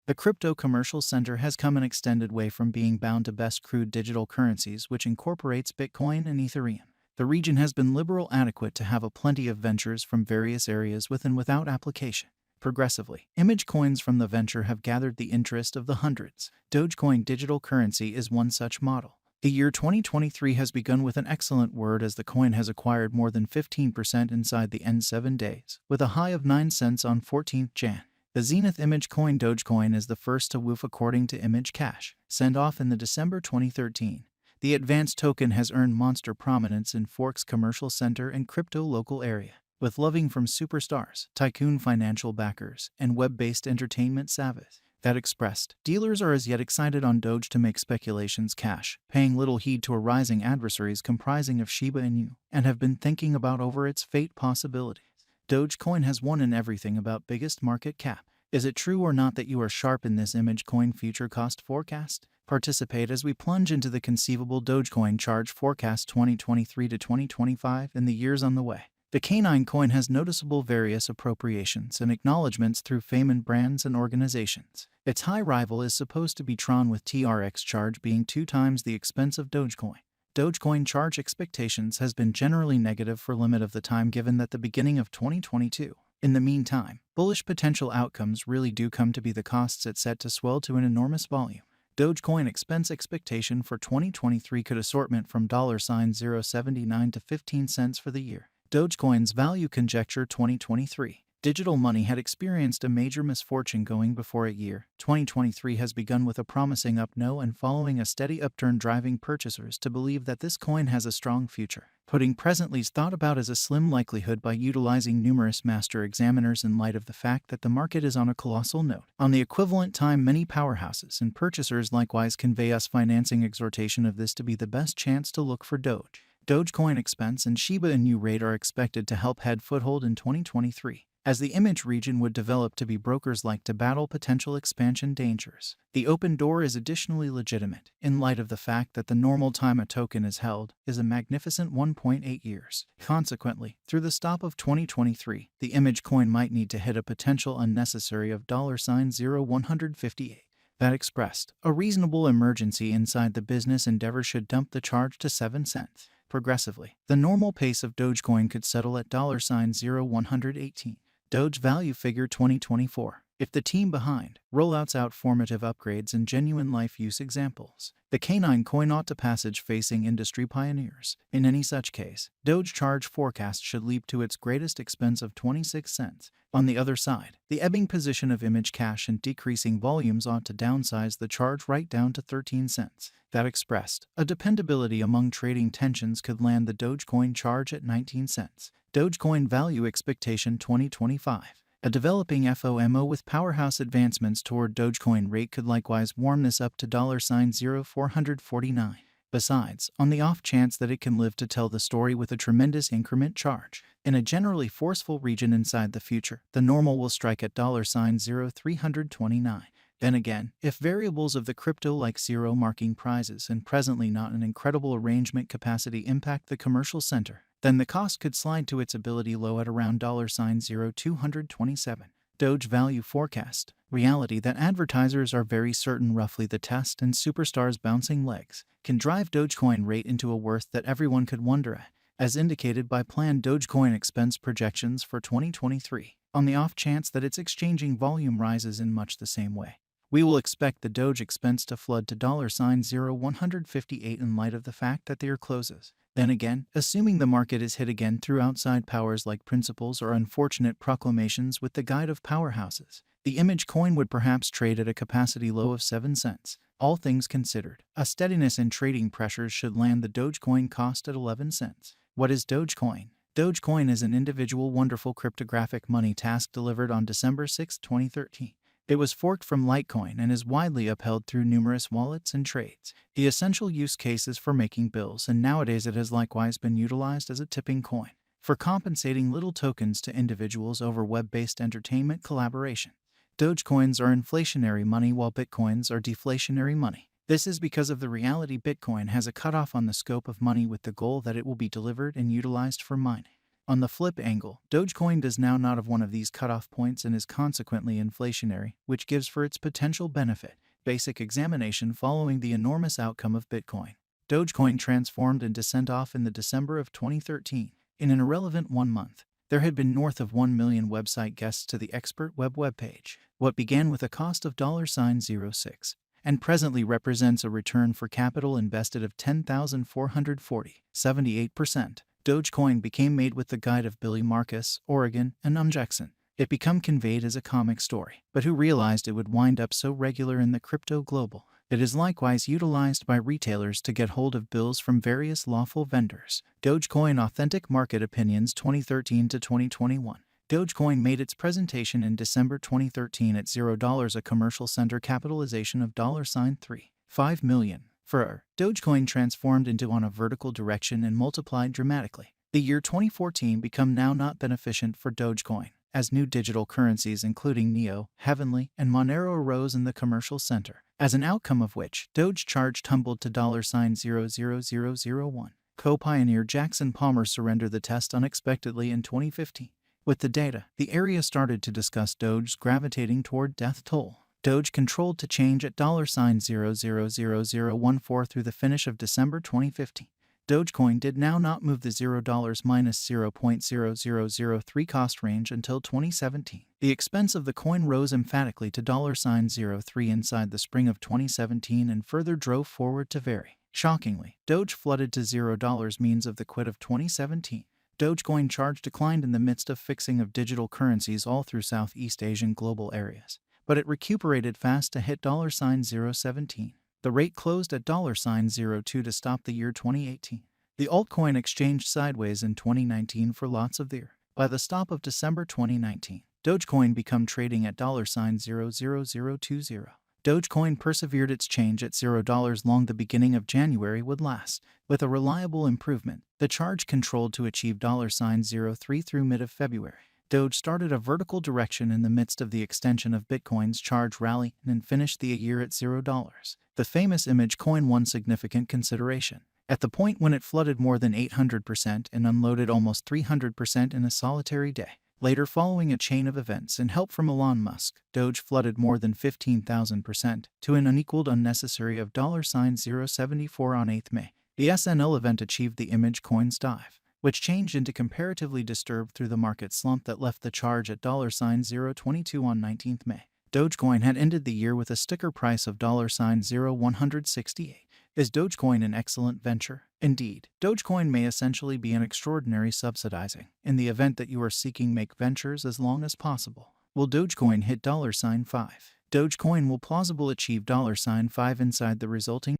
The crypto commercial center has come an extended way from being bound to best crude digital currencies, which incorporates Bitcoin and Ethereum. The region has been liberal adequate to have a plenty of ventures from various areas with and without application. Progressively, image coins from the venture have gathered the interest of the hundreds. DOGECOIN digital currency is one such model. The year 2023 has begun with an excellent word as the coin has acquired more than 15% inside the end 7 days, with a high of 9 cents on 14th Jan. The Zenith image coin DOGECOIN is the first to woof according to Image Cash, sent off in the December 2013. The advanced token has earned monster prominence in Fork's commercial center and crypto local area, with loving from superstars, tycoon financial backers, and web-based entertainment savvy that expressed. Dealers are as yet excited on Doge to make speculations cash, paying little heed to a rising adversaries comprising of Shiba Inu, and have been thinking about over its fate possibilities. DOGECOIN has won in everything about biggest market cap. Is it true or not that you are sharp in this image coin future cost forecast? Participate as we plunge into the conceivable DOGECOIN charge forecast 2023 to 2025 in the years on the way. The canine coin has noticeable various appropriations and acknowledgments through famous brands and organizations. Its high rival is supposed to be Tron, with TRX charge being 2 times the expense of DOGECOIN. DOGECOIN charge expectations has been generally negative for limit of the time given that the beginning of 2022. In the meantime, bullish potential outcomes really do come to be the costs it's set to swell to an enormous volume. DOGECOIN expense expectation for 2023 could assortment from $0.79 to 15 cents for the year. DOGECOIN's value conjecture 2023. Digital money had experienced a major misfortune going before a year. 2023 has begun with a promising up-no and following a steady upturn, driving purchasers to believe that this coin has a strong future, putting presently's thought about as a slim likelihood by utilizing numerous master examiners in light of the fact that the market is on a colossal note. On the equivalent time, many powerhouses and purchasers likewise convey us financing exhortation of this to be the best chance to look for Doge. DOGECOIN expense and Shiba Inu rate are expected to help head foothold in 2023. As the image region would develop to be brokers like to battle potential expansion dangers. The open door is additionally legitimate, in light of the fact that the normal time a token is held is a magnificent 1.8 years. Consequently, through the stop of 2023, the image coin might need to hit a potential unnecessary of $0.0158. That expressed, a reasonable emergency inside the business endeavor should dump the charge to 7 cents. Progressively, the normal pace of DOGECOIN could settle at $0.0118. Doge value figure 2024. If the team behind rollouts out formative upgrades and genuine life use examples, the canine coin ought to passage facing industry pioneers. In any such case, Doge charge forecast should leap to its greatest expense of 26 cents. On the other side, the ebbing position of image cash and decreasing volumes ought to downsize the charge right down to 13 cents. That expressed, a dependability among trading tensions could land the DOGECOIN charge at 19 cents. DOGECOIN value expectation 2025. A developing FOMO with powerhouse advancements toward DOGECOIN rate could likewise warm this up to $0.0449. Besides, on the off chance that it can live to tell the story with a tremendous increment charge, in a generally forceful region inside the future, the normal will strike at $0.0329. Then again, if variables of the crypto like zero marking prizes and presently not an incredible arrangement capacity impact the commercial center, then the cost could slide to its ability low at around $0.0227. Doge value forecast. Reality that advertisers are very certain roughly the test and superstars bouncing legs can drive DOGECOIN rate into a worth that everyone could wonder at, as indicated by planned DOGECOIN expense projections for 2023, on the off chance that its exchanging volume rises in much the same way. We will expect the Doge expense to flood to $0.0158 in light of the fact that they are closes. Then again, assuming the market is hit again through outside powers like principles or unfortunate proclamations with the guide of powerhouses, the image coin would perhaps trade at a capacity low of 7 cents. All things considered, a steadiness in trading pressures should land the DOGECOIN cost at 11 cents. What is DOGECOIN? DOGECOIN is an individual wonderful cryptographic money task delivered on December 6, 2013. It was forked from Litecoin and is widely upheld through numerous wallets and trades. The essential use case is for making bills, and nowadays it has likewise been utilized as a tipping coin for compensating little tokens to individuals over web-based entertainment collaboration. Dogecoins are inflationary money while Bitcoins are deflationary money. This is because of the reality Bitcoin has a cutoff on the scope of money with the goal that it will be delivered and utilized for mining. On the flip angle, Dogecoin does now not have one of these cutoff points and is consequently inflationary, which gives for its potential benefit. Basic examination following the enormous outcome of Bitcoin. Dogecoin transformed into sent-off in the December of 2013. In an irrelevant 1 month, there had been north of 1 million website guests to the expert web page. What began with a cost of $0.06 and presently represents a return for capital invested of $10,440, 78%. Dogecoin became made with the guide of Billy Marcus, Oregon, and Jackson. It became conveyed as a comic story, but who realized it would wind up so regular in the crypto global? It is likewise utilized by retailers to get hold of bills from various lawful vendors. Dogecoin Authentic Market Opinions 2013 to 2021. Dogecoin made its presentation in December 2013 at $0, a commercial center capitalization of $3.5 million. For Dogecoin transformed into on a vertical direction and multiplied dramatically. The year 2014 become now not beneficent for Dogecoin, as new digital currencies including Neo, Heavenly, and Monero arose in the commercial center, as an outcome of which Doge charge tumbled to $0.00001. Co-pioneer Jackson Palmer surrendered the test unexpectedly in 2015. With the data, the area started to discuss Doge's gravitating toward death toll. Doge controlled to change at $0.000014 through the finish of December 2015. Dogecoin did now not move the $0 minus 0.0003 cost range until 2017. The expense of the coin rose emphatically to $0.03 inside the spring of 2017 and further drove forward to vary. Shockingly, Doge flooded to $0 means of the quit of 2017. Dogecoin charge declined in the midst of fixing of digital currencies all through Southeast Asian global areas, but it recuperated fast to hit $0.17. The rate closed at $0.02 to stop the year 2018. The altcoin exchanged sideways in 2019 for lots of the year. By the stop of December 2019, Dogecoin became trading at $0.00020. Dogecoin persevered its change at $0 long the beginning of January would last. With a reliable improvement, the charge controlled to achieve $0.03 through mid of February. Doge started a vertical direction in the midst of the extension of Bitcoin's charge rally and finished the year at $0. The famous image coin won significant consideration. At the point when it flooded more than 800% and unloaded almost 300% in a solitary day. Later, following a chain of events and help from Elon Musk, Doge flooded more than 15,000% to an unequaled unnecessary of $0.074 on 8th May. The SNL event achieved the image coin's dive, which changed into comparatively disturbed through the market slump that left the charge at $0.022 on 19th May. Dogecoin had ended the year with a sticker price of $0.0168. Is Dogecoin an excellent venture? Indeed, Dogecoin may essentially be an extraordinary subsidizing in the event that you are seeking make ventures as long as possible. Will Dogecoin hit $5? Dogecoin will plausibly achieve $5 inside the resulting